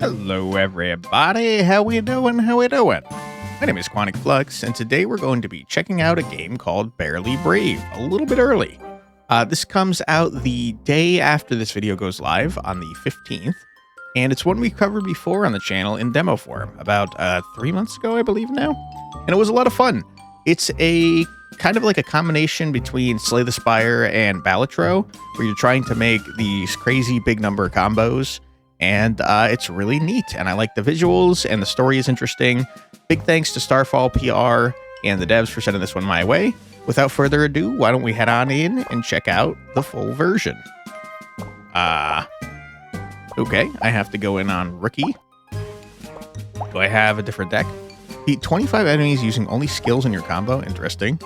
Hello everybody, how we doing? My name is Quantic Flux, and today we're going to be checking out a game called Barely Brave, a little bit early. This comes out the day after this video goes live on the 15th, and it's one we covered before on the channel in demo form, about 3 months ago, I believe now, and it was a lot of fun. It's a kind of like a combination between Slay the Spire and Balatro, where you're trying to make these crazy big number combos. And it's really neat, and I like the visuals, and the story is interesting. Big thanks to Starfall PR and the devs for sending this one my way. Without further ado, why don't we head on in and check out the full version. Okay, I have to go in on Rookie. Do I have a different deck? Beat 25 enemies using only skills in your combo. Interesting.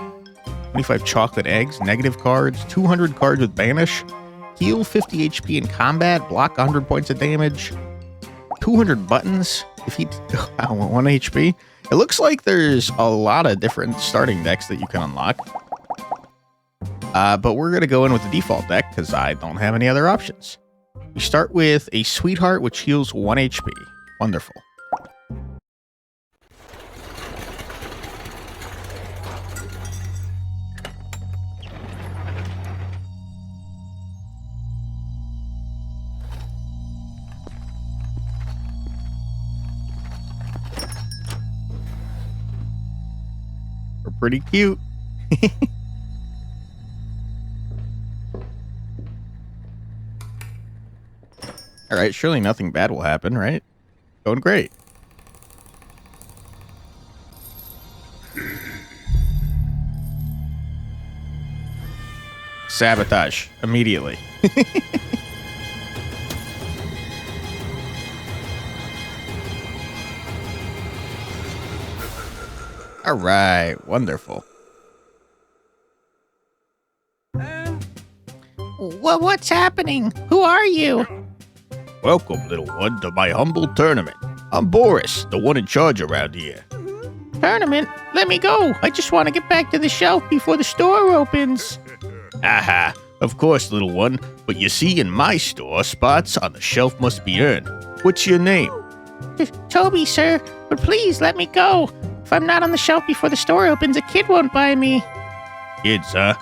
25 chocolate eggs, negative cards, 200 cards with banish. Heal 50 HP in combat, block 100 points of damage, 200 buttons, defeat 1 HP. It looks like there's a lot of different starting decks that you can unlock. But we're going to go in with the default deck because I don't have any other options. We start with a Sweetheart, which heals 1 HP. Wonderful. Pretty cute. All right, surely nothing bad will happen, right? Going great. Sabotage immediately. All right, wonderful. What's happening? Who are you? Welcome, little one, to my humble tournament. I'm Boris, the one in charge around here. Tournament? Let me go. I just want to get back to the shelf before the store opens. Aha, of course, little one. But you see, in my store, spots on the shelf must be earned. What's your name? Toby, sir. But please, let me go. If I'm not on the shelf before the store opens, a kid won't buy me. Kids, huh?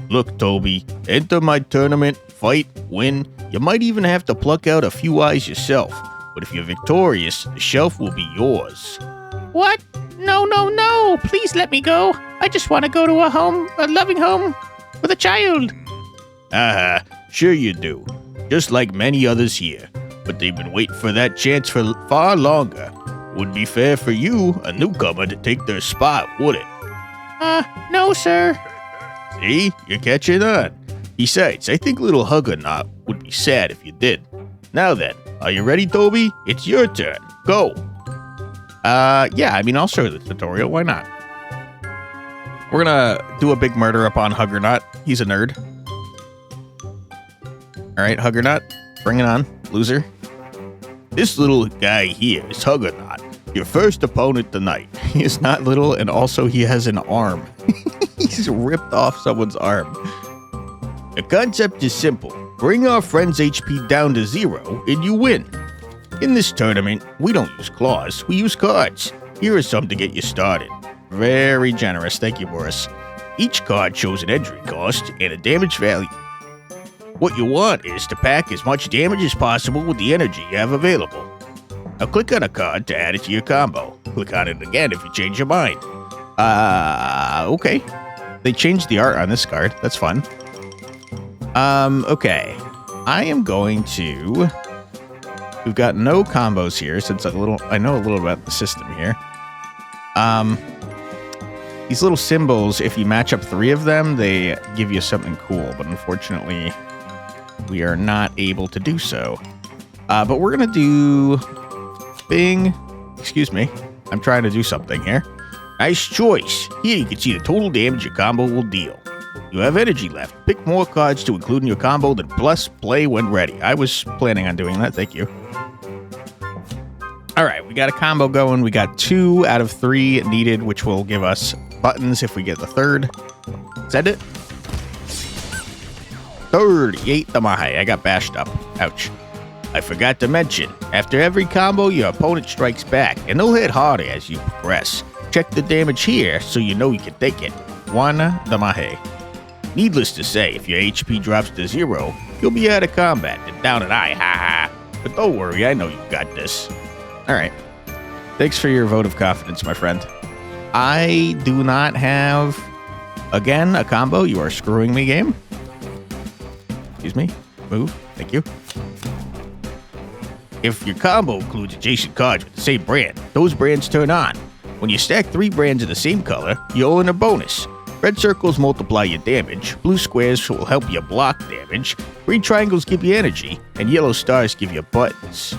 Look, Toby, enter my tournament, fight, win. You might even have to pluck out a few eyes yourself. But if you're victorious, the shelf will be yours. What? No. Please let me go. I just want to go to a loving home with a child. Aha, sure you do. Just like many others here. But they've been waiting for that chance for far longer. Would be fair for you, a newcomer, to take their spot, would it? No, sir. See? You're catching on. Besides, I think little Huggernaut would be sad if you did. Now then, are you ready, Toby? It's your turn. Go. Yeah, I mean, I'll show you the tutorial. Why not? We're gonna do a big murder upon Huggernaut. He's a nerd. All right, Huggernaut, bring it on, loser. This little guy here is Huggernaut, your first opponent tonight. He is not little, and also he has an arm. He's ripped off someone's arm. The concept is simple. Bring our friend's HP down to 0, and you win. In this tournament, we don't use claws, we use cards. Here are some to get you started. Very generous, thank you, Boris. Each card shows an entry cost and a damage value. What you want is to pack as much damage as possible with the energy you have available. Now click on a card to add it to your combo. Click on it again if you change your mind. Okay. They changed the art on this card. That's fun. Okay. I am going to... We've got no combos here since I know a little about the system here. These little symbols, if you match up 3 of them, they give you something cool, but unfortunately... we are not able to do so. But we're going to do... Bing. Excuse me. I'm trying to do something here. Nice choice. Here you can see the total damage your combo will deal. You have energy left. Pick more cards to include in your combo, then plus play when ready. I was planning on doing that. Thank you. All right. We got a combo going. We got 2 out of 3 needed, which will give us buttons if we get the 3rd. Is that it? 38 Tamahe. I got bashed up. Ouch. I forgot to mention, after every combo, your opponent strikes back, and they'll hit harder as you progress. Check the damage here so you know you can take it. 1 Damahe. Needless to say, if your HP drops to 0, you'll be out of combat and down an eye, ha. But don't worry, I know you got this. Alright. Thanks for your vote of confidence, my friend. I do not have, again, a combo. You are screwing me, game. Excuse me. Move. Thank you. If your combo includes adjacent cards with the same brand, those brands turn on. When you stack 3 brands of the same color, you'll earn a bonus. Red circles multiply your damage, blue squares will help you block damage, green triangles give you energy, and yellow stars give you buttons.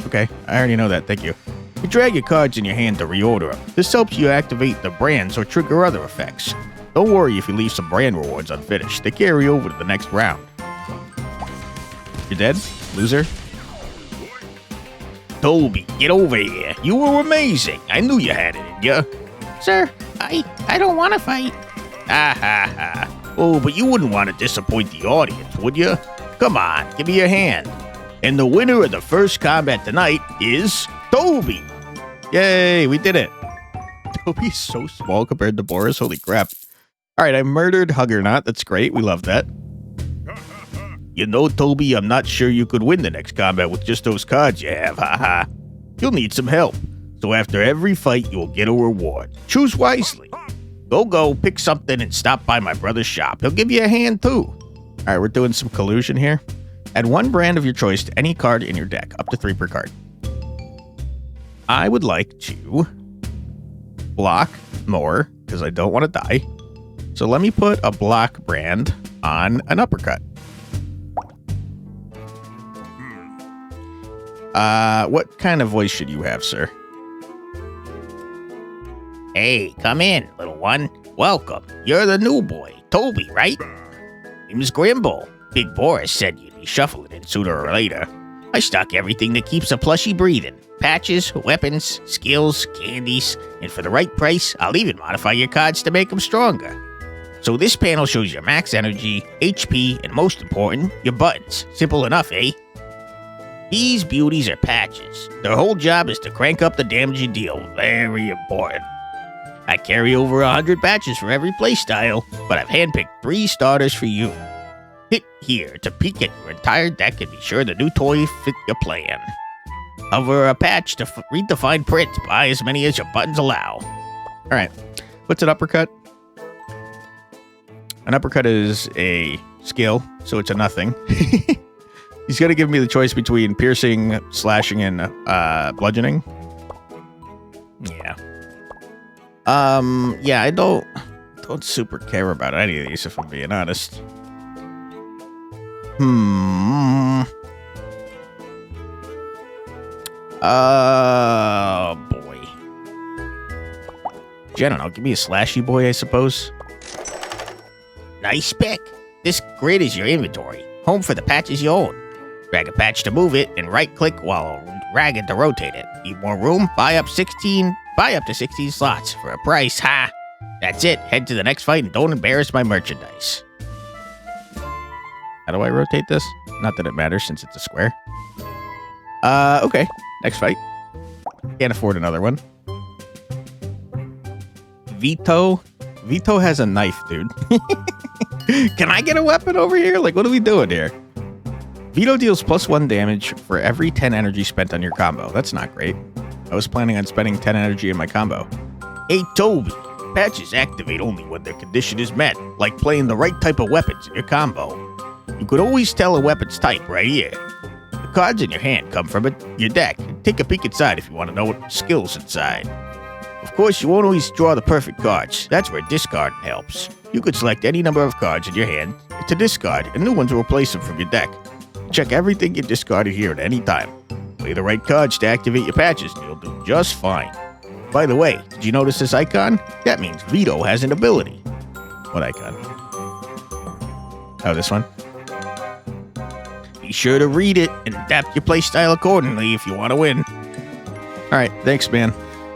Okay, I already know that, thank you. You drag your cards in your hand to reorder them. This helps you activate the brands or trigger other effects. Don't worry if you leave some brand rewards unfinished, they carry over to the next round. You're dead, loser? Toby, get over here. You were amazing. I knew you had it in you. Sir, I don't want to fight. Ha ha ha. Oh, but you wouldn't want to disappoint the audience, would you? Come on, give me your hand. And the winner of the first combat tonight is Toby. Yay, we did it. Toby's so small compared to Boris. Holy crap. All right, I murdered Huggernaut. That's great. We love that. You know, Toby, I'm not sure you could win the next combat with just those cards you have. Haha. You'll need some help. So after every fight, you'll get a reward. Choose wisely. Go, pick something and stop by my brother's shop. He'll give you a hand too. All right, we're doing some collusion here. Add 1 brand of your choice to any card in your deck, up to 3 per card. I would like to block more, because I don't want to die. So let me put a block brand on an uppercut. What kind of voice should you have, sir? Hey, come in, little one. Welcome. You're the new boy, Toby, right? Name's Grimble. Big Boris said you'd be shuffling in sooner or later. I stock everything that keeps a plushie breathing. Patches, weapons, skills, candies, and for the right price, I'll even modify your cards to make them stronger. So this panel shows your max energy, HP, and most important, your buttons. Simple enough, eh? These beauties are patches. Their whole job is to crank up the damage you deal. Very important. I carry over 100 patches for every playstyle, but I've handpicked 3 starters for you. Hit here to peek at your entire deck and be sure the new toy fit your plan. Hover a patch to read the fine print. Buy as many as your buttons allow. All right. What's an uppercut? An uppercut is a skill, so it's a nothing. He's going to give me the choice between piercing, slashing, and bludgeoning. Yeah. Yeah, I don't super care about any of these, if I'm being honest. Boy. Gee, I don't know. Give me a slashy boy, I suppose. Nice pick. This grid is your inventory. Home for the patches you own. Drag a patch to move it, and right-click while dragging to rotate it. Need more room? Buy up to 16 slots for a price. Ha! That's it. Head to the next fight and don't embarrass my merchandise. How do I rotate this? Not that it matters since it's a square. Okay. Next fight. Can't afford another one. Vito. Vito has a knife, dude. Can I get a weapon over here? Like, what are we doing here? Vito deals +1 damage for every 10 energy spent on your combo. That's not great. I was planning on spending 10 energy in my combo. Hey, Toby. Patches activate only when their condition is met, like playing the right type of weapons in your combo. You could always tell a weapon's type right here. The cards in your hand come from your deck. Take a peek inside if you want to know what skills inside. Of course, you won't always draw the perfect cards. That's where discarding helps. You could select any number of cards in your hand to discard, and new ones will replace them from your deck. Check everything you discarded here at any time. Play the right cards to activate your patches, and you'll do just fine. By the way, did you notice this icon? That means Vito has an ability. What icon? Oh, this one? Be sure to read it and adapt your playstyle accordingly if you want to win. Alright, thanks, man.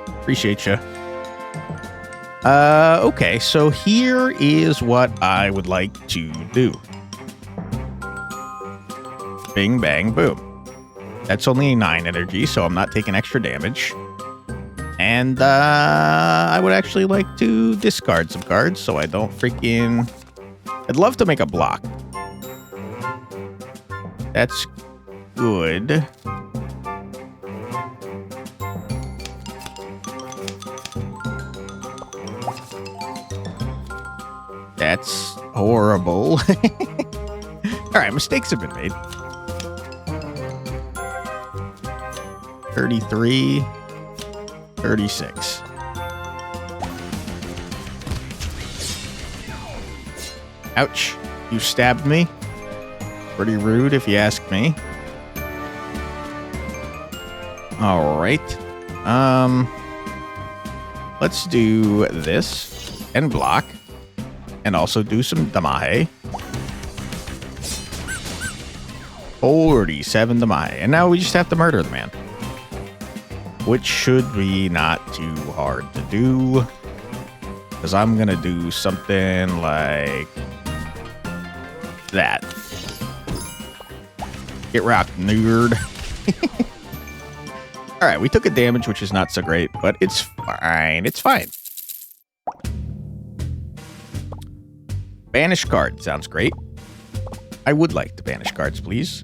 Appreciate you. Okay, so here is what I would like to do. Bing, bang, boom. That's only 9 energy, so I'm not taking extra damage. And I would actually like to discard some cards so I don't freaking... I'd love to make a block. That's good. That's horrible. All right, mistakes have been made. 33, 36. Ouch, you stabbed me. Pretty rude if you ask me. All right. Let's do this and block. And also do some damage. 47 damage. And now we just have to murder the man. Which should be not too hard to do. Because I'm going to do something like that. Get rocked, nerd. Alright, we took a damage, which is not so great. But it's fine. It's fine. Banish card sounds great. I would like to banish cards, please.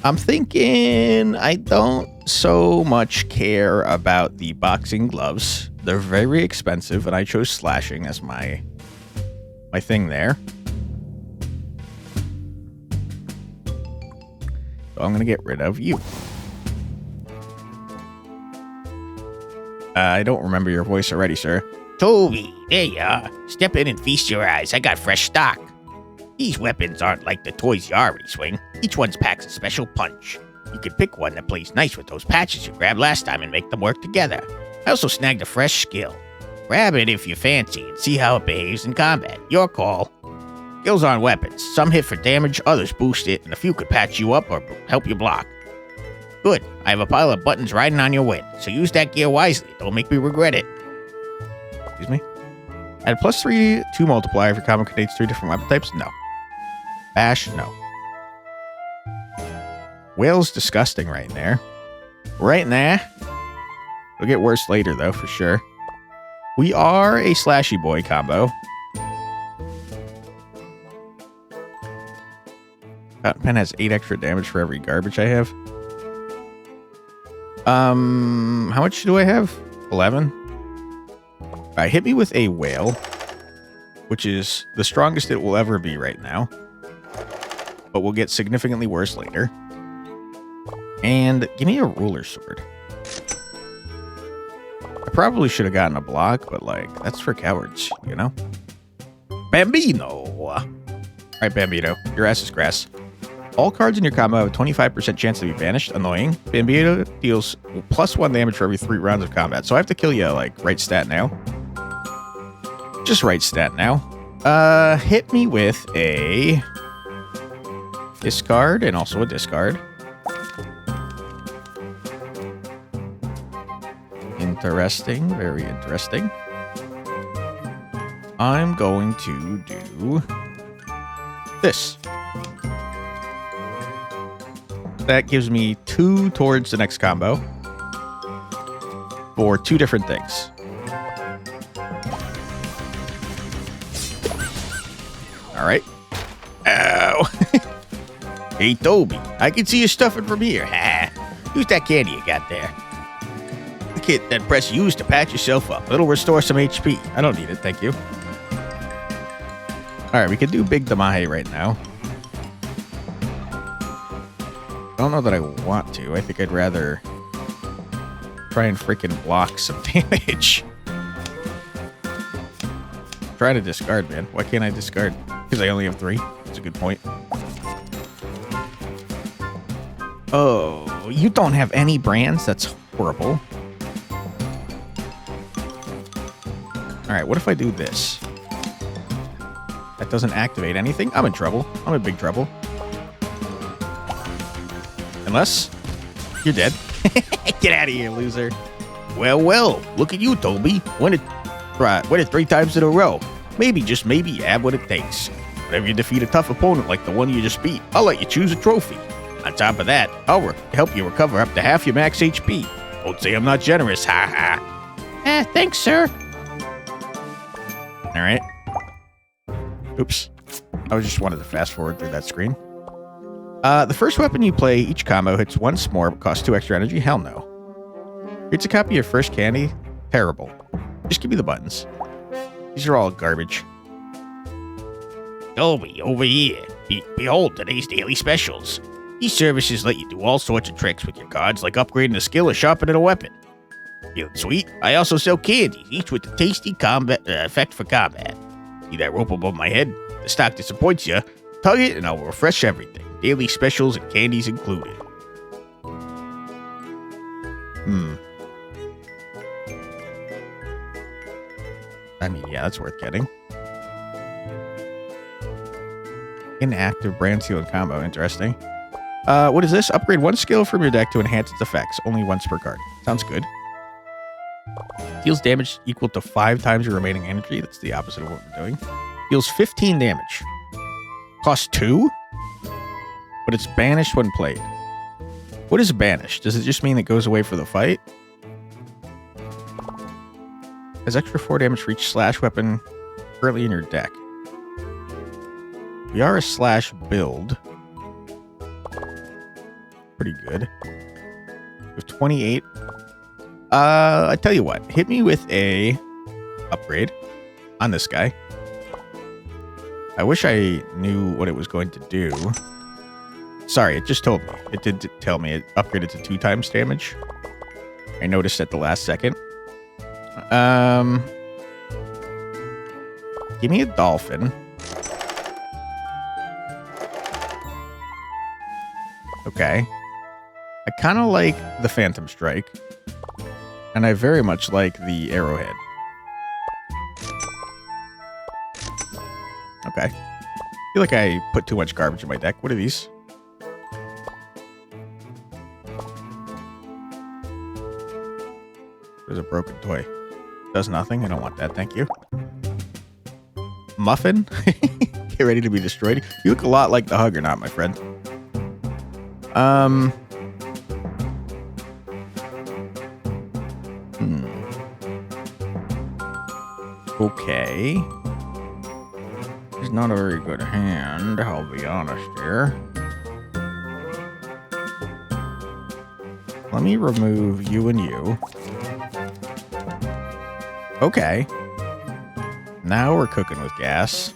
I'm thinking I don't so much care about the boxing gloves. They're very expensive, and I chose slashing as my thing there. So I'm going to get rid of you. I don't remember your voice already, sir. Toby, there you are. Step in and feast your eyes. I got fresh stock. These weapons aren't like the toys you already swing. Each one packs a special punch. You could pick one that plays nice with those patches you grabbed last time and make them work together. I also snagged a fresh skill. Grab it if you fancy and see how it behaves in combat. Your call. Skills aren't weapons. Some hit for damage, others boost it, and a few could patch you up or help you block. Good. I have a pile of buttons riding on your win, so use that gear wisely. Don't make me regret it. Excuse me? Add a +3, 2 multiplier if your combo contains 3 different weapon types? No. Bash? No. Whale's disgusting right there. Right there. It'll get worse later, though, for sure. We are a slashy boy combo. Fountain Pen has 8 extra damage for every garbage I have. How much do I have? 11? Alright, hit me with a whale, which is the strongest it will ever be right now, but will get significantly worse later. And give me a ruler sword. I probably should have gotten a block, but like, that's for cowards, you know? Bambino! Alright, Bambino, your ass is grass. All cards in your combo have a 25% chance to be banished. Annoying. Bambino deals +1 damage for every 3 rounds of combat. So I have to kill you, like, right stat now. Just right stat now. Hit me with a discard and also a discard. Interesting. Very interesting. I'm going to do this. That gives me 2 towards the next combo for 2 different things. All right. Ow. Hey, Toby, I can see you stuffing from here. Use that candy you got there. The kit, then press use to patch yourself up. It'll restore some HP. I don't need it, thank you. All right, we can do Big Damahe right now. I don't know that I want to. I think I'd rather try and freaking block some damage. Try to discard, man. Why can't I discard? Because I only have 3. That's a good point. Oh, you don't have any brands? That's horrible. Alright, what if I do this? That doesn't activate anything? I'm in trouble. I'm in big trouble. Unless you're dead. Get out of here, loser. Well, look at you, Toby. Win it 3 times in a row. Maybe, just maybe, you have what it takes. Whenever you defeat a tough opponent like the one you just beat, I'll let you choose a trophy. On top of that, I'll help you recover up to half your max HP. Don't say I'm not generous, ha ha. Thanks, sir. All right. Oops. I just wanted to fast forward through that screen. The first weapon you play, each combo hits once more, but costs 2 extra energy. Hell no. Here's a copy of your first candy. Terrible. Just give me the buttons. These are all garbage. Dolby, over here. Behold today's daily specials. These services let you do all sorts of tricks with your cards, like upgrading a skill or sharpening a weapon. Feeling sweet? I also sell candies, each with a tasty combat effect for combat. See that rope above my head? The stock disappoints you. Tug it and I'll refresh everything. Daily specials and candies included. I mean, yeah, that's worth getting. Inactive brand seal and combo. Interesting. What is this? Upgrade 1 skill from your deck to enhance its effects. Only once per card. Sounds good. Deals damage equal to 5 times your remaining energy. That's the opposite of what we're doing. Deals 15 damage. Costs 2? But it's banished when played. What is banished? Does it just mean it goes away for the fight? Has extra 4 damage for each slash weapon currently in your deck. We are a slash build. Pretty good. With 28. I tell you what. Hit me with a upgrade on this guy. I wish I knew what it was going to do. Sorry, it just told me. It did tell me it upgraded to 2 times damage. I noticed at the last second. Give me a dolphin. Okay. I kind of like the Phantom Strike. And I very much like the Arrowhead. Okay. I feel like I put too much garbage in my deck. What are these? There's a broken toy. Does nothing. I don't want that. Thank you. Muffin? Get ready to be destroyed. You look a lot like the Huggernaut, my friend. Okay. He's not a very good hand, I'll be honest here. Let me remove you and you. Okay. Now we're cooking with gas.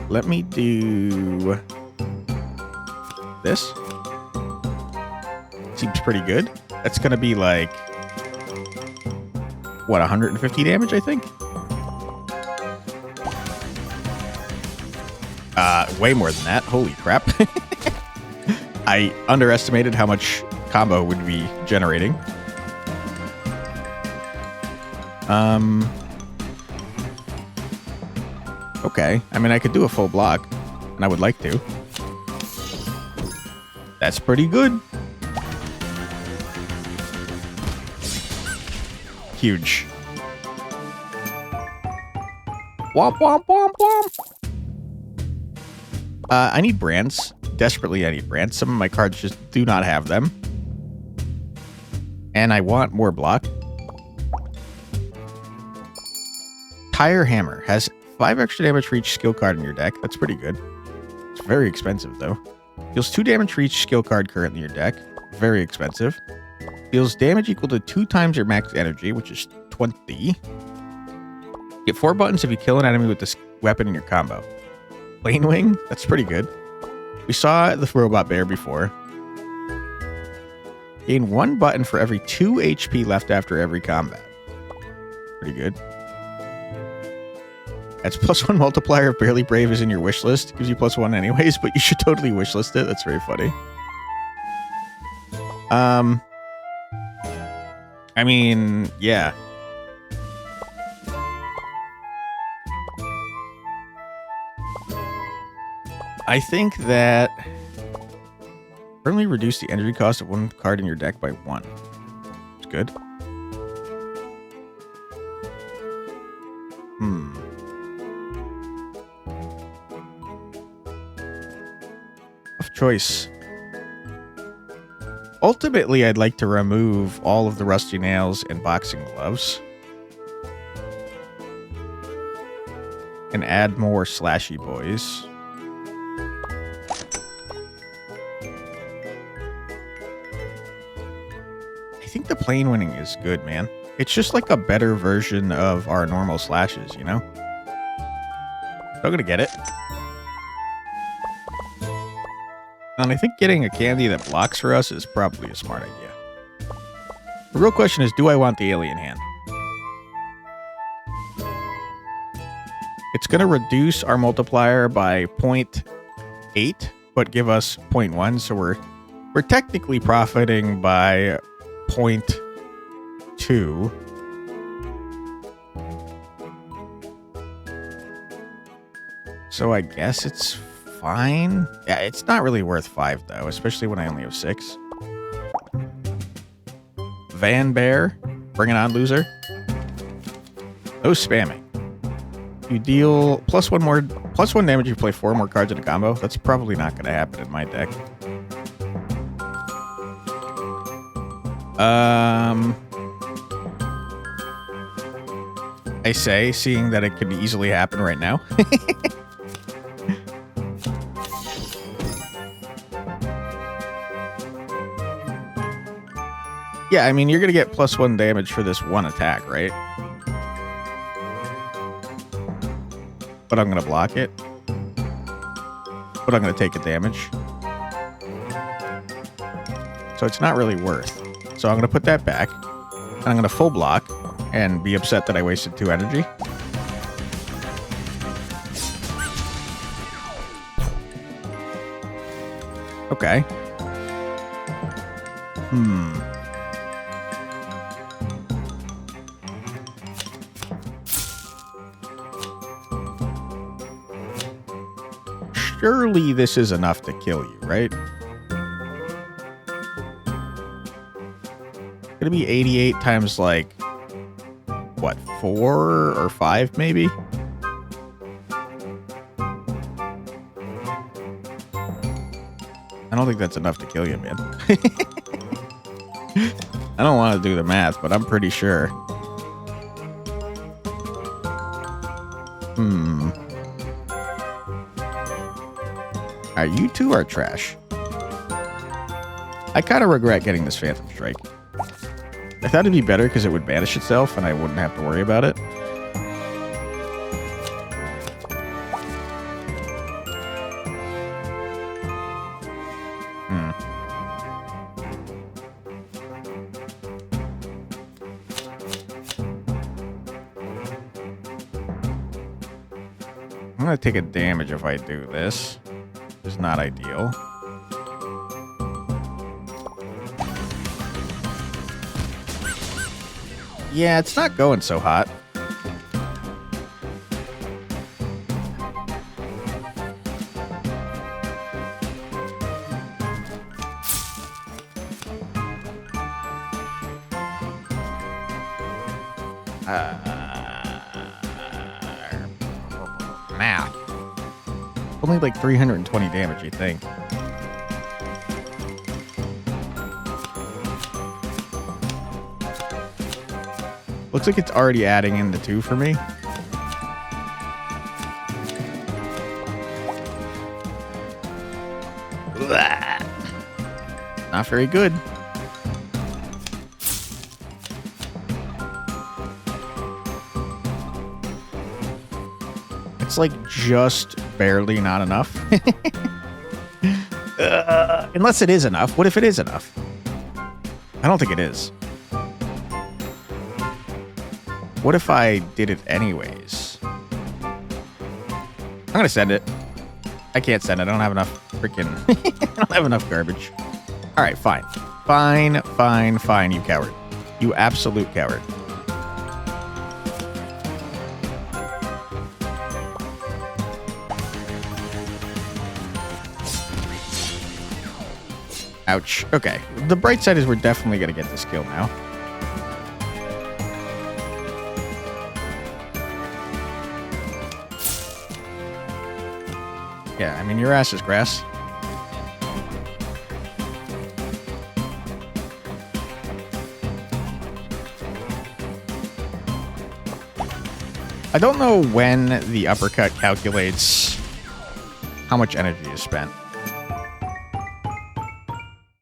Let me do this. Seems pretty good. That's going to be like, what, 150 damage, I think? Way more than that. Holy crap. I underestimated how much combo would be generating. Okay. I mean, I could do a full block, and I would like to. That's pretty good. Huge. Womp, womp, womp, womp. I need brands. Desperately, I need brands. Some of my cards just do not have them. And I want more block. Tire Hammer has 5 extra damage for each skill card in your deck. That's pretty good. It's very expensive, though. Deals 2 damage for each skill card currently in your deck. Very expensive. Deals damage equal to 2 times your max energy, which is 20. Get 4 buttons if you kill an enemy with this weapon in your combo. Plane Wing? That's pretty good. We saw the robot bear before. Gain 1 button for every 2 HP left after every combat. Pretty good. That's +1 multiplier if Barely Brave is in your wish list. Gives you +1 anyways, but you should totally wish list it. That's very funny. I mean, yeah. I think that permanently reduce the energy cost of 1 card in your deck by 1. It's good. choice. Ultimately, I'd like to remove all of the rusty nails and boxing gloves. And add more slashy boys. I think the plain winning is good, man. It's just like a better version of our normal slashes, you know? So I'm gonna get it. And I think getting a candy that blocks for us is probably a smart idea. The real question is, do I want the alien hand? It's going to reduce our multiplier by 0.8, but give us 0.1. So we're technically profiting by 0.2. So I guess it's fine. Yeah, it's not really worth 5 though, especially when I only have 6. Van Bear, bring it on, loser. No spamming. You deal +1 damage if you play 4 more cards in a combo. That's probably not going to happen in my deck. I say, seeing that it could easily happen right now. Yeah, I mean, you're going to get +1 damage for this one attack, right? But I'm going to block it. But I'm going to take a damage. So it's not really worth. So I'm going to put that back. And I'm going to full block and be upset that I wasted 2 energy. Okay. Surely this is enough to kill you, right? Gonna be 88 times like, what, 4 or 5 maybe? I don't think that's enough to kill you, man. I don't want to do the math, but I'm pretty sure. You two are trash. I kind of regret getting this Phantom Strike. I thought it'd be better because it would banish itself and I wouldn't have to worry about it. I'm going to take a damage if I do this. Is not ideal. Yeah, it's not going so hot. Math. Only like 320 damage, I think. Looks like it's already adding in the 2 for me. Not very good. It's like just barely not enough. Unless it is enough. What if it is enough? I don't think it is. What if I did it anyways? I'm gonna send it. I can't send it. I don't have enough freaking... I don't have enough garbage. Alright, fine. Fine, you coward. You absolute coward. Ouch. Okay. The bright side is we're definitely going to get this kill now. Yeah, I mean, your ass is grass. I don't know when the uppercut calculates how much energy is spent.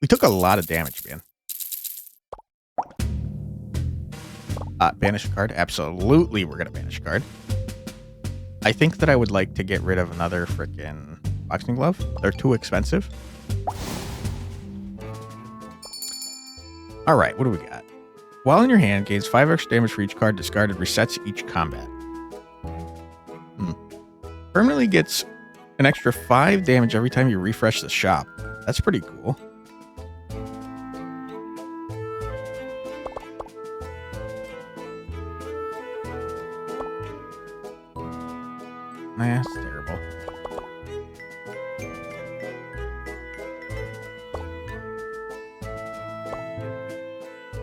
We took a lot of damage, man. Banish a card? Absolutely, we're going to banish a card. I think that I would like to get rid of another frickin' boxing glove. They're too expensive. All right, what do we got? While in your hand, gains 5 extra damage for each card discarded, resets each combat. Permanently gets an extra 5 damage every time you refresh the shop. That's pretty cool. Nah, that's terrible.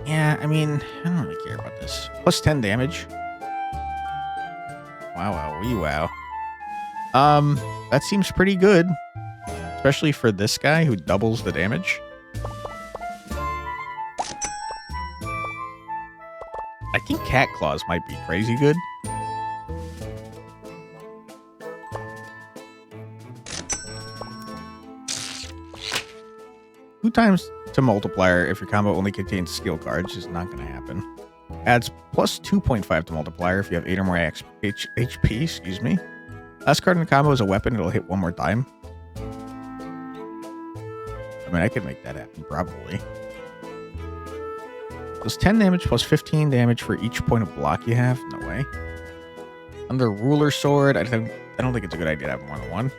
Yeah, I mean, I don't really care about this. Plus 10 damage. Wow, wee wow. That seems pretty good. Especially for this guy who doubles the damage. I think Cat Claws might be crazy good. Two times to multiplier if your combo only contains skill cards is not going to happen. Adds plus 2.5 to multiplier if you have 8 or more HP, excuse me. Last card in the combo is a weapon, it'll hit one more time. I mean, I could make that happen, probably. Does 10 damage plus 15 damage for each point of block you have? No way. Under Ruler Sword, I don't think it's a good idea to have more than one.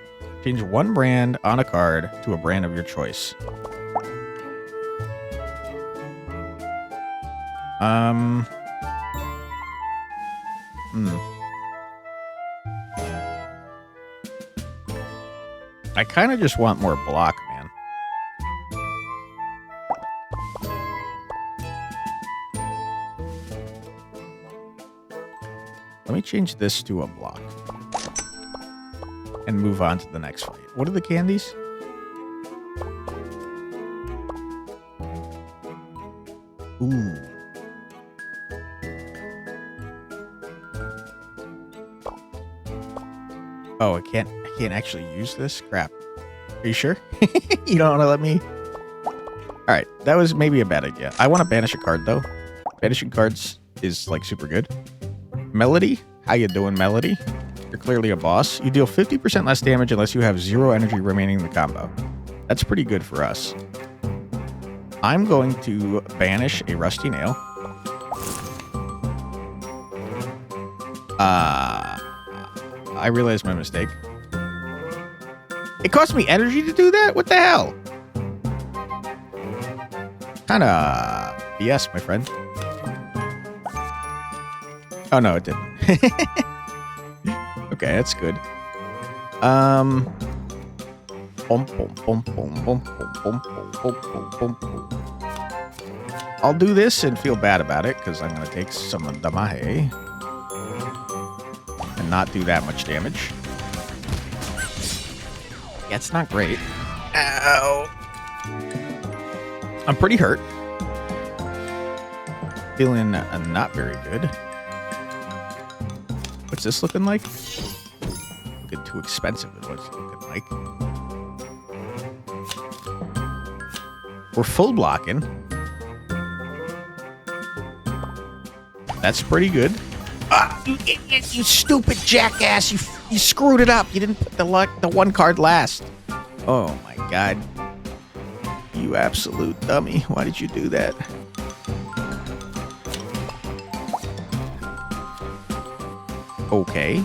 Change one brand on a card to a brand of your choice. I kind of just want more block, man. Let me change this to a block. And move on to the next fight. What are the candies? Ooh. Oh, I can't actually use this? Crap. Are you sure? You don't want to let me? Alright, that was maybe a bad idea. I want to banish a card, though. Banishing cards is, like, super good. Melody? How you doing, Melody? You're clearly a boss. You deal 50% less damage unless you have 0 energy remaining in the combo. That's pretty good for us. I'm going to banish a Rusty Nail. I realized my mistake. It cost me energy to do that? What the hell? Kinda BS, my friend. Oh, no, it didn't. Okay, that's good. I'll do this and feel bad about it, because I'm going to take some of the Mahe. And not do that much damage. Yeah, it's not great. Ow. I'm pretty hurt. Feeling not very good. What's this looking like? Looking too expensive is what it's looking like. We're full blocking. That's pretty good. Ah, you stupid jackass! You screwed it up. You didn't put the one card last. Oh my god! You absolute dummy! Why did you do that? Okay.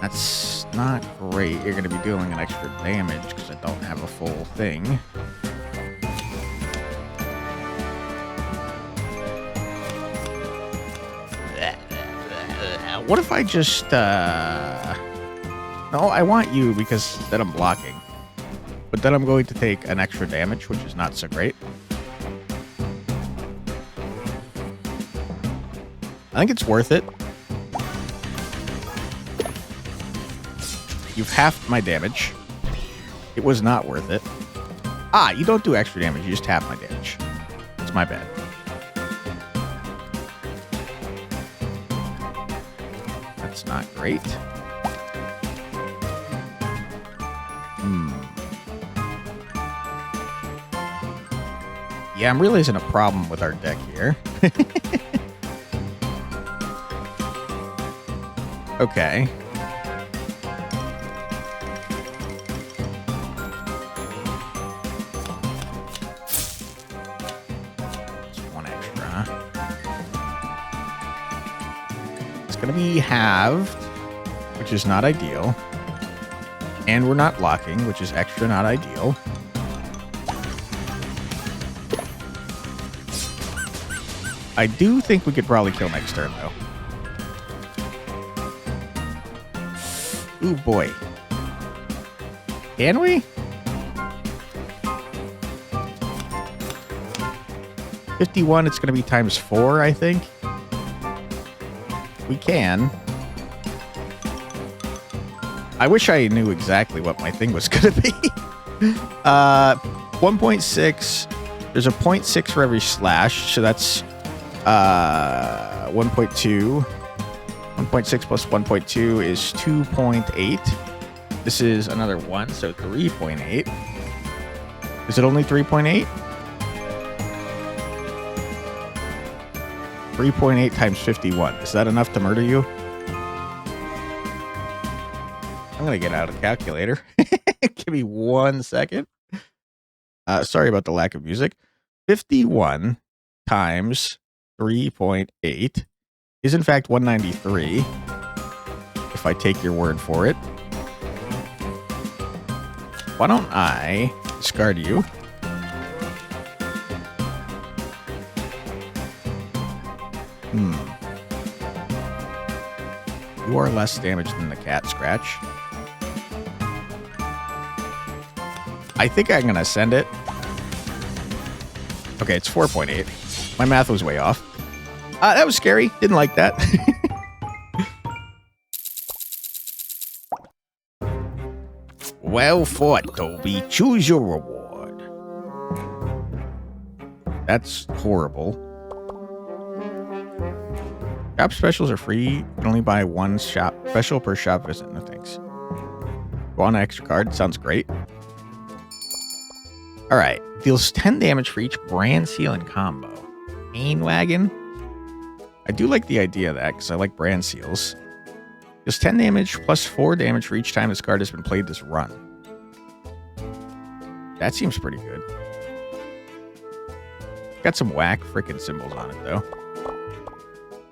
That's not great. You're going to be dealing an extra damage because I don't have a full thing. What if I just... No, I want you because then I'm blocking. But then I'm going to take an extra damage, which is not so great. I think it's worth it. You've halved my damage. It was not worth it. Ah, you don't do extra damage. You just half my damage. my bad. That's not great. Yeah, I'm realizing a problem with our deck here. Okay. It's going to be halved, which is not ideal. And we're not blocking, which is extra not ideal. I do think we could probably kill next turn, though. Ooh, boy. Can we? 51, it's going to be times 4, I think. We can. I wish I knew exactly what my thing was going to be. 1.6. There's a 0.6 for every slash, so that's 1.2. 1.6 plus 1.2 is 2.8. This is another 1, so 3.8. Is it only 3.8? 3.8 times 51. Is that enough to murder you? I'm going to get out a calculator. Give me 1 second. Sorry about the lack of music. 51 times 3.8 is in fact 193. If I take your word for it. Why don't I discard you? You are less damage than the cat scratch. I think I'm going to send it. Okay, it's 4.8. My math was way off. That was scary. Didn't like that. Well fought, Toby. Choose your reward. That's horrible. Shop specials are free. You can only buy one shop special per shop visit. No thanks. Go on an extra card. Sounds great. Alright. Deals 10 damage for each brand seal and combo. Pain Wagon. I do like the idea of that because I like brand seals. Deals 10 damage plus 4 damage for each time this card has been played this run. That seems pretty good. Got some whack freaking symbols on it though.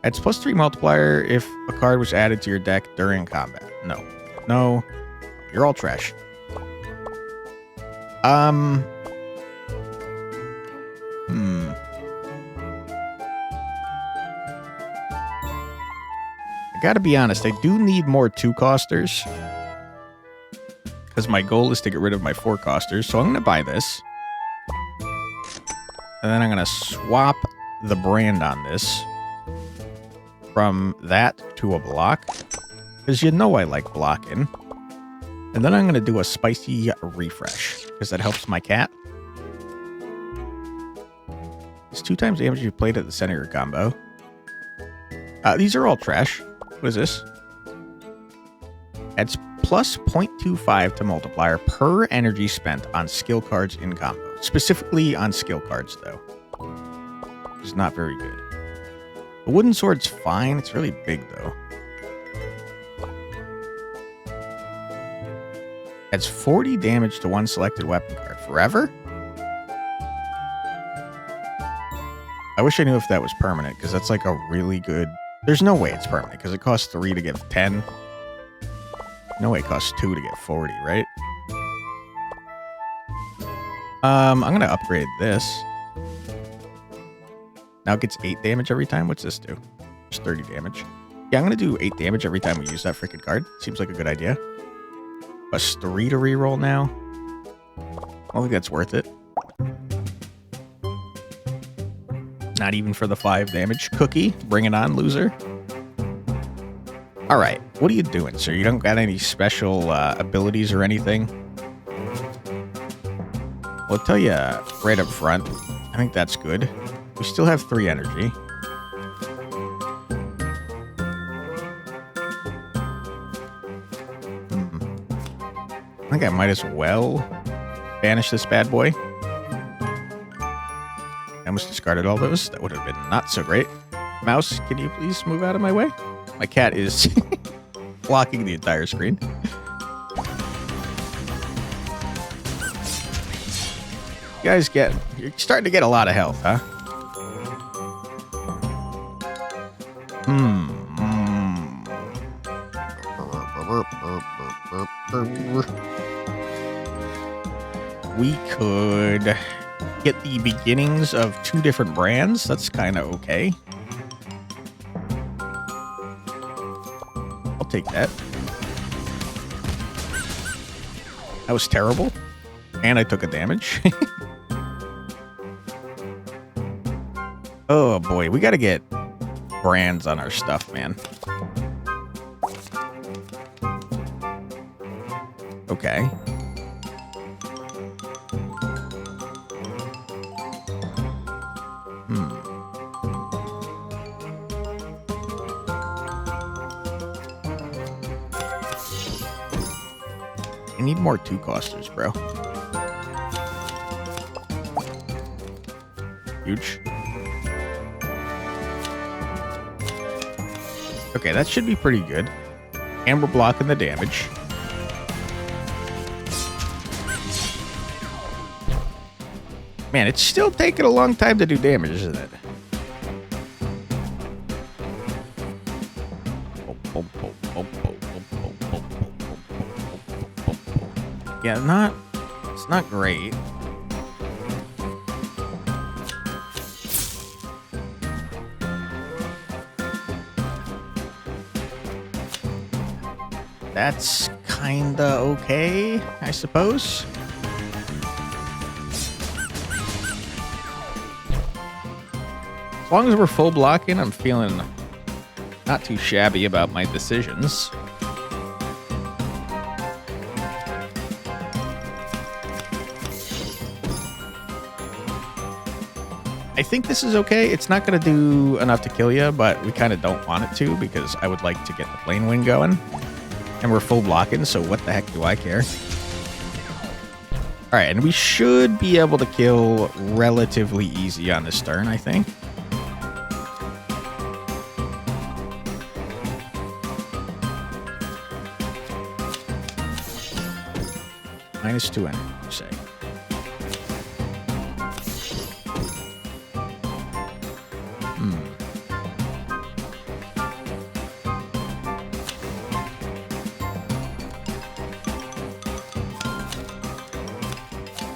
Adds +3 multiplier if a card was added to your deck during combat. No. No. You're all trash. I gotta be honest, I do need more 2-costers. Because my goal is to get rid of my 4-costers. So I'm gonna buy this. And then I'm gonna swap the brand on this. From that to a block. Because you know I like blocking. And then I'm going to do a spicy refresh. Because that helps my cat. It's 2 times damage you played at the center of your combo. These are all trash. What is this? Adds plus 0.25 to multiplier per energy spent on skill cards in combo. Specifically on skill cards, though. Which is not very good. The wooden sword's fine. It's really big, though. Adds 40 damage to one selected weapon card. Forever? I wish I knew if that was permanent, because that's like a really good... There's no way it's permanent, because it costs 3 to get 10. No way it costs 2 to get 40, right? I'm going to upgrade this. Now it gets 8 damage every time. What's this do? It's 30 damage. Yeah, I'm going to do 8 damage every time we use that freaking card. Seems like a good idea. Plus 3 to reroll now. I don't think that's worth it. Not even for the 5 damage. Cookie, bring it on, loser. Alright, what are you doing, sir? You don't got any special abilities or anything? Well, I'll tell you right up front. I think that's good. We still have 3 energy. I think I might as well banish this bad boy. I almost discarded all those. That would have been not so great. Mouse, can you please move out of my way? My cat is blocking the entire screen. You guys you're starting to get a lot of health, huh? We could get the beginnings of 2 different brands. That's kind of okay. I'll take that. That was terrible. And I took a damage. Oh boy, we gotta get brands on our stuff, man. Okay. I need more 2-costers, bro. Huge. Okay, that should be pretty good. And we're blocking the damage. Man, it's still taking a long time to do damage, isn't it? Yeah, it's not great. That's kinda okay, I suppose. As long as we're full blocking, I'm feeling not too shabby about my decisions. I think this is okay. It's not going to do enough to kill you, but we kind of don't want it to because I would like to get the plane win going. And we're full blocking, so what the heck do I care? All right, and we should be able to kill relatively easy on this turn, I think. -2 energy, you say.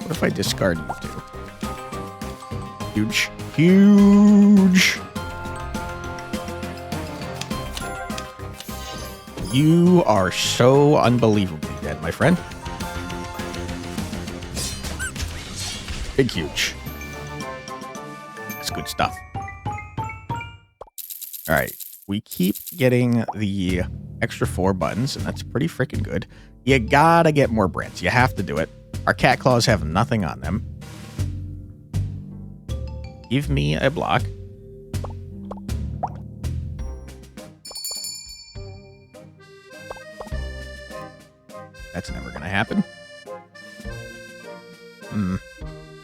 What if I discard you two? Huge. Huge. You are so unbelievably dead, my friend. Big huge. That's good stuff. All right. We keep getting the extra 4 buttons, and that's pretty freaking good. You gotta get more brands. You have to do it. Our cat claws have nothing on them. Give me a block. That's never gonna happen.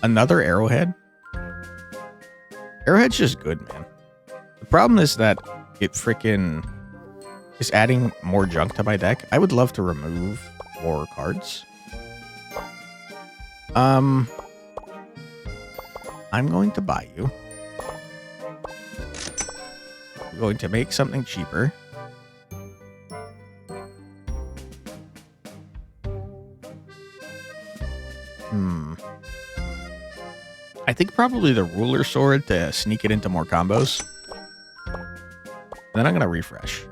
Another arrowhead? Arrowhead's just good, man. The problem is that it freaking is adding more junk to my deck. I would love to remove more cards. I'm going to buy you. I'm going to make something cheaper. I think probably the ruler sword to sneak it into more combos. Then I'm going to refresh.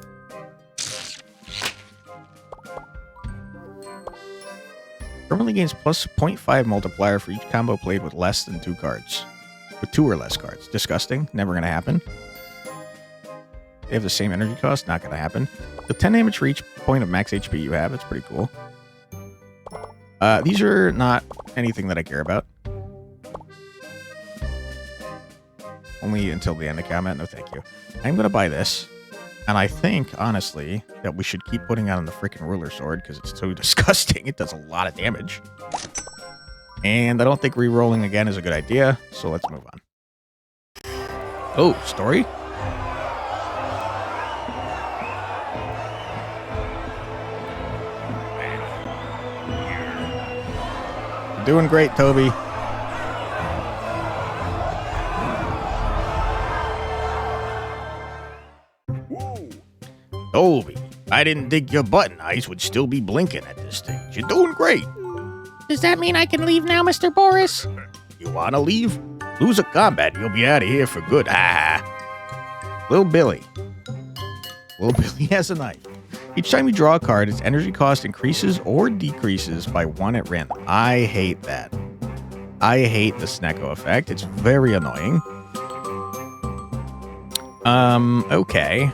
Permanently gains plus 0.5 multiplier for each combo played with less than 2 cards. With 2 or less cards. Disgusting. Never going to happen. They have the same energy cost. Not going to happen. The 10 damage for each point of max HP you have. That's pretty cool. These are not anything that I care about. Only until the end of combat. No, thank you. I'm going to buy this. And I think, honestly, that we should keep putting on the freaking ruler sword because it's so disgusting. It does a lot of damage. And I don't think re-rolling again is a good idea. So let's move on. Oh, story? You're doing great, Toby. Toby, I didn't think your button eyes would still be blinking at this stage. You're doing great. Does that mean I can leave now, Mr. Boris? You want to leave? Lose a combat, you'll be out of here for good. Ah. Lil Billy. Lil Billy has a knife. Each time you draw a card, its energy cost increases or decreases by 1 at random. I hate that. I hate the Snecko effect. It's very annoying. Okay.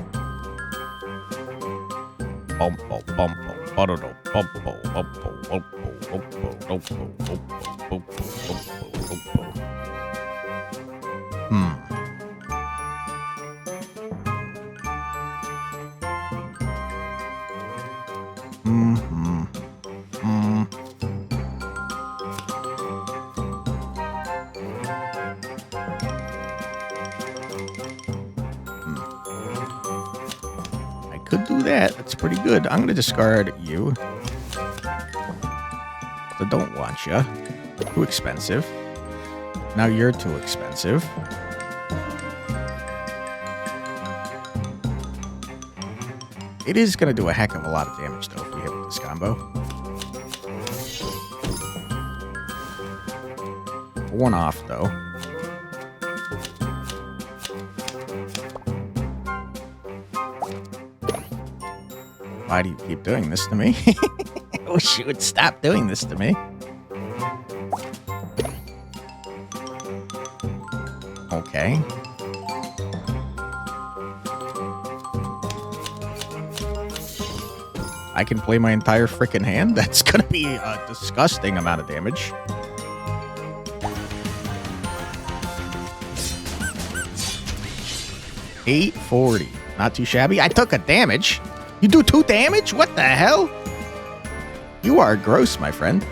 Could do that. That's pretty good. I'm going to discard you. I don't want you. Too expensive. Now you're too expensive. It is going to do a heck of a lot of damage, though, if we hit with this combo. One off, though. Why do you keep doing this to me? I wish you would stop doing this to me. Okay. I can play my entire freaking hand? That's gonna be a disgusting amount of damage. $840. Not too shabby. I took a damage. You do 2 damage? What the hell? You are gross, my friend.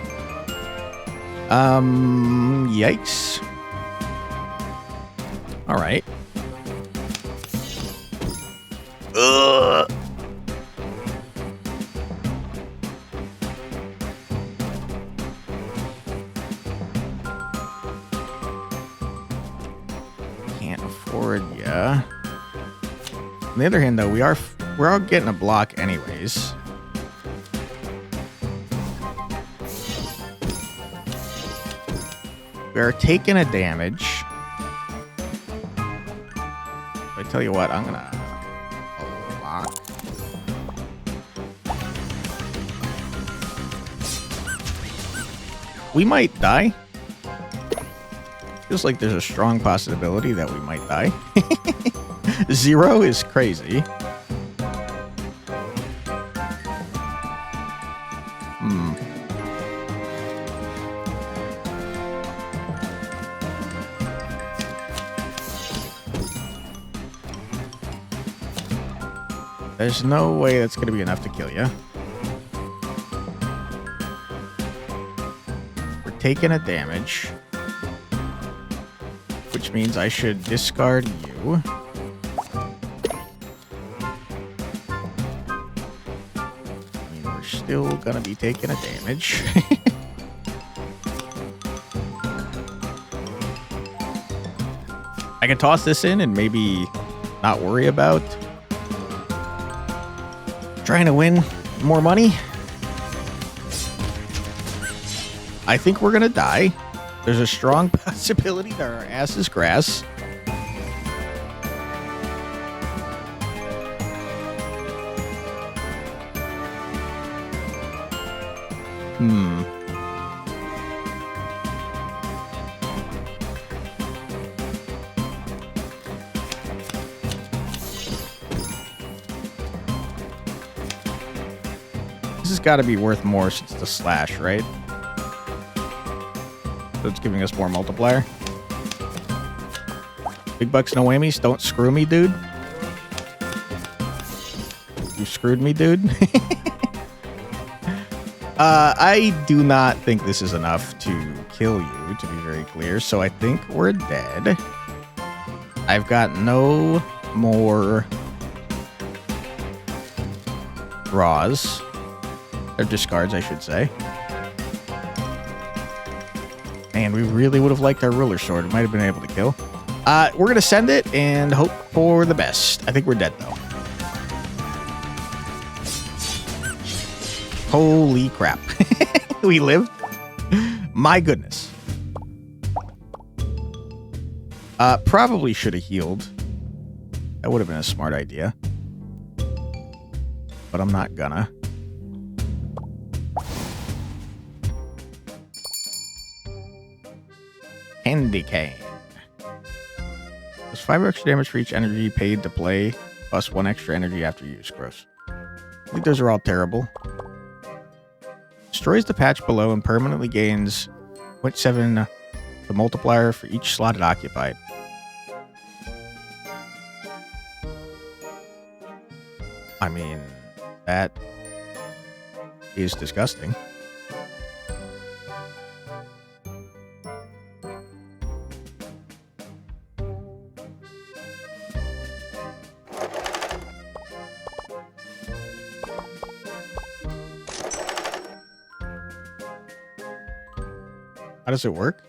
Yikes. All right. Ugh. Can't afford ya. On the other hand, though, we're all getting a block anyways. We are taking a damage. I tell you what, I'm gonna block. We might die. Feels like there's a strong possibility that we might die. 0 is crazy. There's no way that's going to be enough to kill you. We're taking a damage, which means I should discard you. I mean, we're still going to be taking a damage. I can toss this in and maybe not worry about trying to win more money. I think we're gonna die. There's a strong possibility that our ass is grass. This has got to be worth more since the slash, right? So it's giving us more multiplier. Big bucks, no whammies. Don't screw me, dude. You screwed me, dude. I do not think this is enough to kill you, to be very clear. So I think we're dead. I've got no more draws. Or discards, I should say. Man, we really would have liked our ruler sword. We might have been able to kill. We're going to send it and hope for the best. I think we're dead, though. Holy crap. We lived? My goodness. Probably should have healed. That would have been a smart idea. But I'm not gonna. Candy cane. Does 5 extra damage for each energy paid to play, plus 1 extra energy after use. Gross. I think those are all terrible. Destroys the patch below and permanently gains 0.7 the multiplier for each slot it occupied. I mean, that is disgusting. How does it work?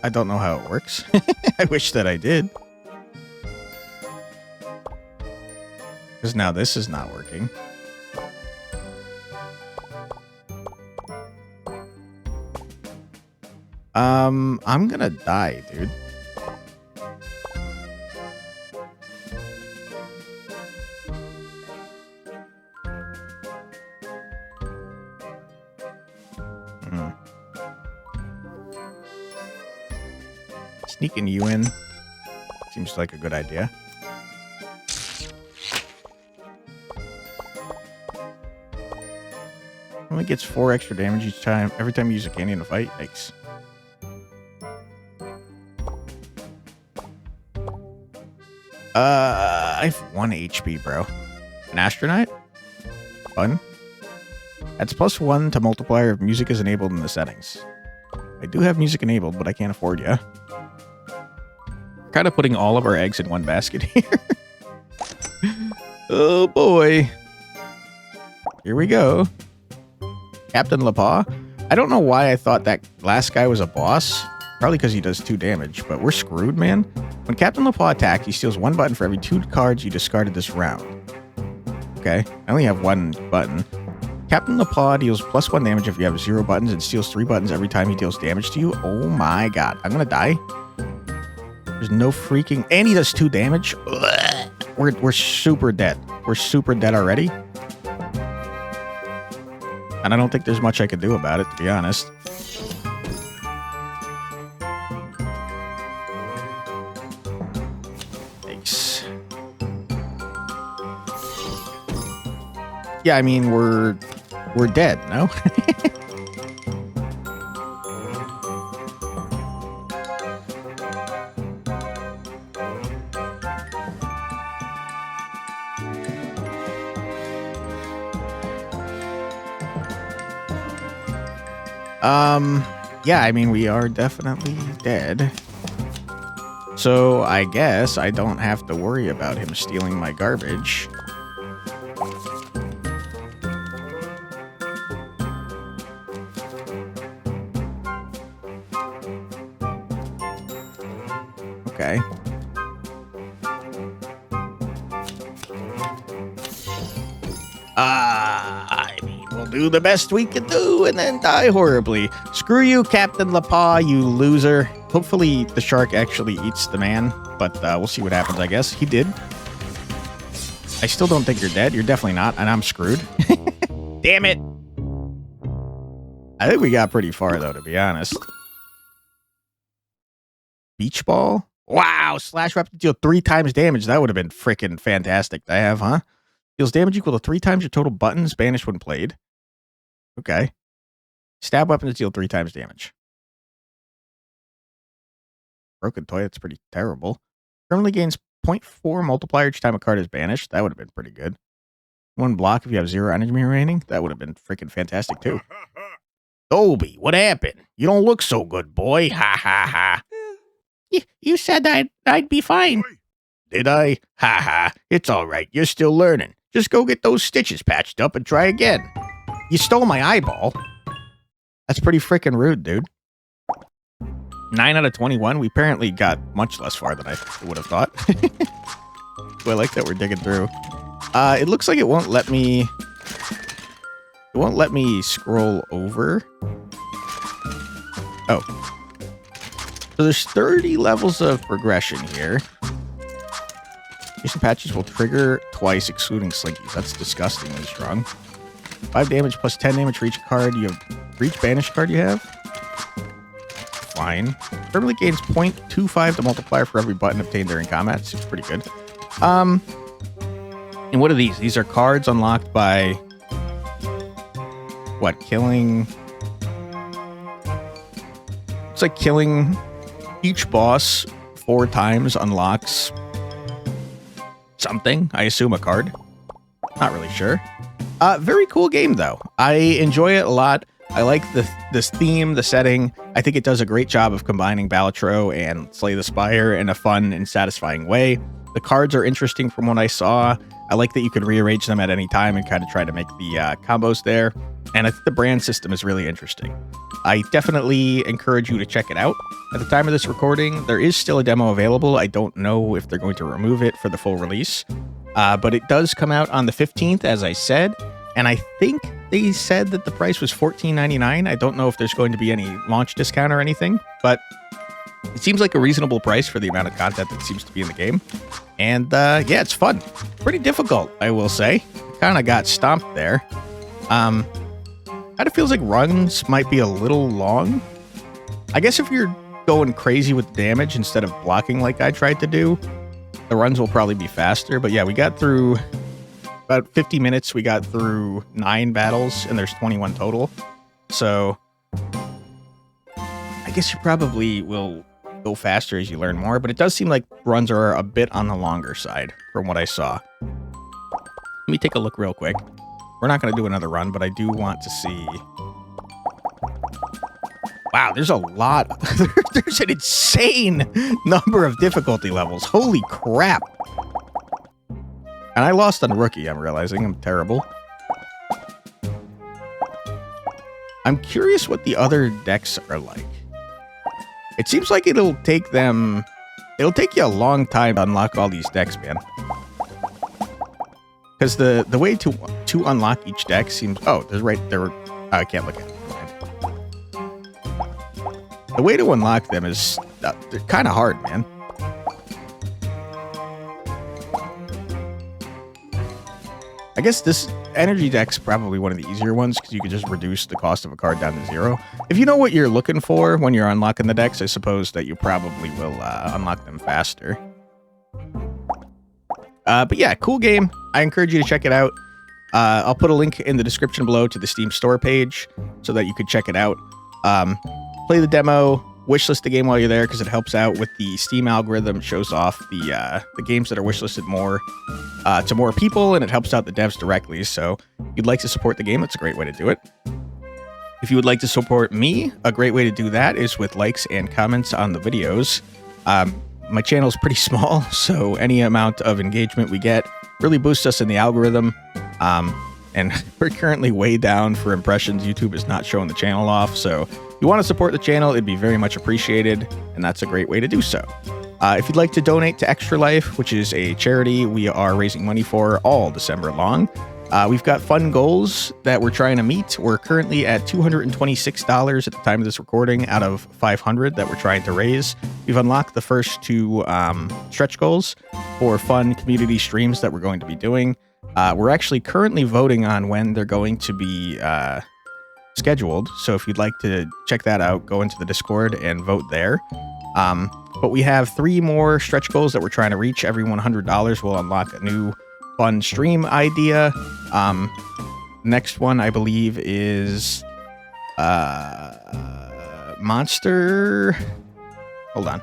I don't know how it works. I wish that I did. Because now this is not working. I'm gonna die, dude. Sneaking you in seems like a good idea. Only gets 4 extra damage each time, every time you use a candy in a fight. Yikes. I have 1 HP, bro. An astronaut? Fun. That's +1 to multiplier if music is enabled in the settings. I do have music enabled, but I can't afford ya. Kind of putting all of our eggs in one basket here. Oh boy. Here we go. Captain LaPaw. I don't know why I thought that last guy was a boss. Probably because he does 2 damage, but we're screwed, man. When Captain LaPaw attacks, he steals 1 button for every 2 cards you discarded this round. Okay, I only have 1 button. Captain LaPaw deals +1 damage if you have 0 buttons and steals 3 buttons every time he deals damage to you. Oh my god, I'm gonna die. There's no freaking... And he does 2 damage. Ugh. We're super dead. We're super dead already. And I don't think there's much I can do about it, to be honest. Thanks. Yeah, I mean, we're dead, no? Yeah, I mean, we are definitely dead. So I guess I don't have to worry about him stealing my garbage. Okay. I mean, we'll do the best we can do and then die horribly. Screw you, Captain LaPaw, you loser. Hopefully the shark actually eats the man, but we'll see what happens, I guess. He did. I still don't think you're dead. You're definitely not, and I'm screwed. Damn it. I think we got pretty far, though, to be honest. Beach ball? Wow, slash weapon deal 3 times damage. That would have been freaking fantastic to have, huh? Deals damage equal to 3 times your total buttons banished when played. Okay. Stab weapons deal 3 times damage. Broken toilet's pretty terrible. Permanently gains 0.4 multiplier each time a card is banished. That would have been pretty good. 1 block if you have 0 energy remaining. That would have been freaking fantastic too. Dolby, what happened? You don't look so good, boy. Ha ha ha. You said I'd be fine. Did I? Ha ha. It's all right. You're still learning. Just go get those stitches patched up and try again. You stole my eyeball. That's pretty freaking rude, dude. 9 out of 21. We apparently got much less far than I would have thought. So I like that we're digging through. It looks like it won't let me... It won't let me scroll over. Oh. So there's 30 levels of progression here. Recent patches will trigger twice, excluding Slinkies. That's disgustingly strong. 5 damage plus 10 damage for each card you have. For each banished card you have. Fine. Permanently gains 0.25 to multiplier for every button obtained during combat. Seems pretty good. And what are these? These are cards unlocked by... What? Killing... It's like killing each boss 4 times unlocks... something. I assume a card. Not really sure. Very cool game, though. I enjoy it a lot. I like this theme, the setting. I think it does a great job of combining Balatro and Slay the Spire in a fun and satisfying way. The cards are interesting from what I saw. I like that you could rearrange them at any time and kind of try to make the combos there. And I think the brand system is really interesting. I definitely encourage you to check it out. At the time of this recording, there is still a demo available. I don't know if they're going to remove it for the full release. But it does come out on the 15th, as I said. And I think they said that the price was $14.99. I don't know if there's going to be any launch discount or anything, but it seems like a reasonable price for the amount of content that seems to be in the game. And yeah, it's fun. Pretty difficult, I will say. Kind of got stomped there. Kind of feels like runs might be a little long. I guess if you're going crazy with damage instead of blocking like I tried to do, the runs will probably be faster. But yeah, we got through about 50 minutes. We got through 9 battles, and there's 21 total. So I guess you probably will go faster as you learn more, but it does seem like runs are a bit on the longer side from what I saw. Let me take a look real quick. We're not going to do another run, but I do want to see... Wow, there's a lot. There's an insane number of difficulty levels. Holy crap. And I lost on Rookie, I'm realizing. I'm terrible. I'm curious what the other decks are like. It seems like it'll take you a long time to unlock all these decks, man. Because the way to unlock each deck seems... Oh, there's right there. I can't look at it. The way to unlock them is they're kind of hard, man. I guess this energy deck's probably one of the easier ones because you can just reduce the cost of a card down to 0. If you know what you're looking for when you're unlocking the decks, I suppose that you probably will unlock them faster. But yeah, cool game. I encourage you to check it out. I'll put a link in the description below to the Steam store page so that you could check it out. Play the demo, wishlist the game while you're there because it helps out with the Steam algorithm. It shows off the games that are wishlisted more to more people, and it helps out the devs directly. So if you'd like to support the game, that's a great way to do it. If you would like to support me, a great way to do that is with likes and comments on the videos. My channel is pretty small, so any amount of engagement we get really boosts us in the algorithm. And we're currently way down for impressions. YouTube is not showing the channel off, so if you want to support the channel, it'd be very much appreciated, and that's a great way to do so. If you'd like to donate to Extra Life, which is a charity we are raising money for all December long, we've got fun goals that we're trying to meet. We're currently at $226 at the time of this recording out of 500 that we're trying to raise. We've unlocked the first 2 stretch goals for fun community streams that we're going to be doing. We're actually currently voting on when they're going to be scheduled. So if you'd like to check that out, go into the Discord and vote there. But we have 3 more stretch goals that we're trying to reach. Every $100 will unlock a new fun stream idea. Next one, I believe, is Monster. Hold on.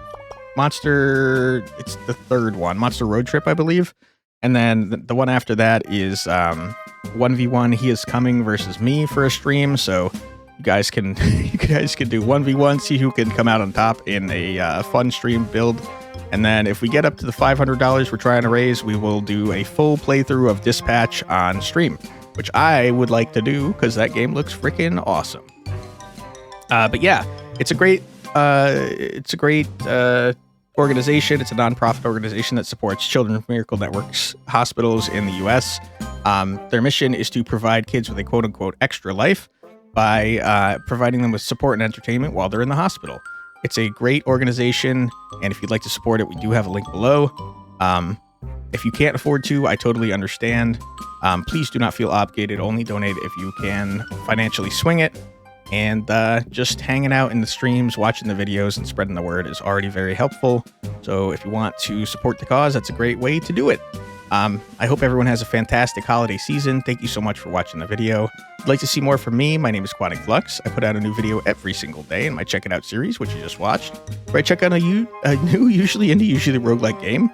Monster. It's the third one. Monster Road Trip, I believe. And then the one after that is 1v1. He is coming versus me for a stream. So you guys can do 1v1, see who can come out on top in a fun stream build. And then if we get up to the $500 we're trying to raise, we will do a full playthrough of Dispatch on stream, which I would like to do because that game looks freaking awesome. But yeah, it's a great organization. It's a nonprofit organization that supports Children's Miracle Network's hospitals in the U.S. Their mission is to provide kids with a quote-unquote extra life by providing them with support and entertainment while they're in the hospital. It's a great organization, and if you'd like to support it, we do have a link below. If you can't afford to, I totally understand. Please do not feel obligated. Only donate if you can financially swing it. And just hanging out in the streams, watching the videos, and spreading the word is already very helpful. So if you want to support the cause, that's a great way to do it. I hope everyone has a fantastic holiday season. Thank you so much for watching the video. If you'd like to see more from me, my name is Quantic Flux. I put out a new video every single day in my Check It Out series, which you just watched, where I check out a new, usually roguelike game.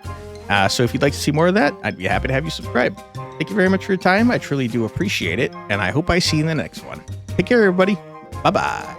So if you'd like to see more of that, I'd be happy to have you subscribe. Thank you very much for your time. I truly do appreciate it, and I hope I see you in the next one. Take care, everybody. Bye-bye.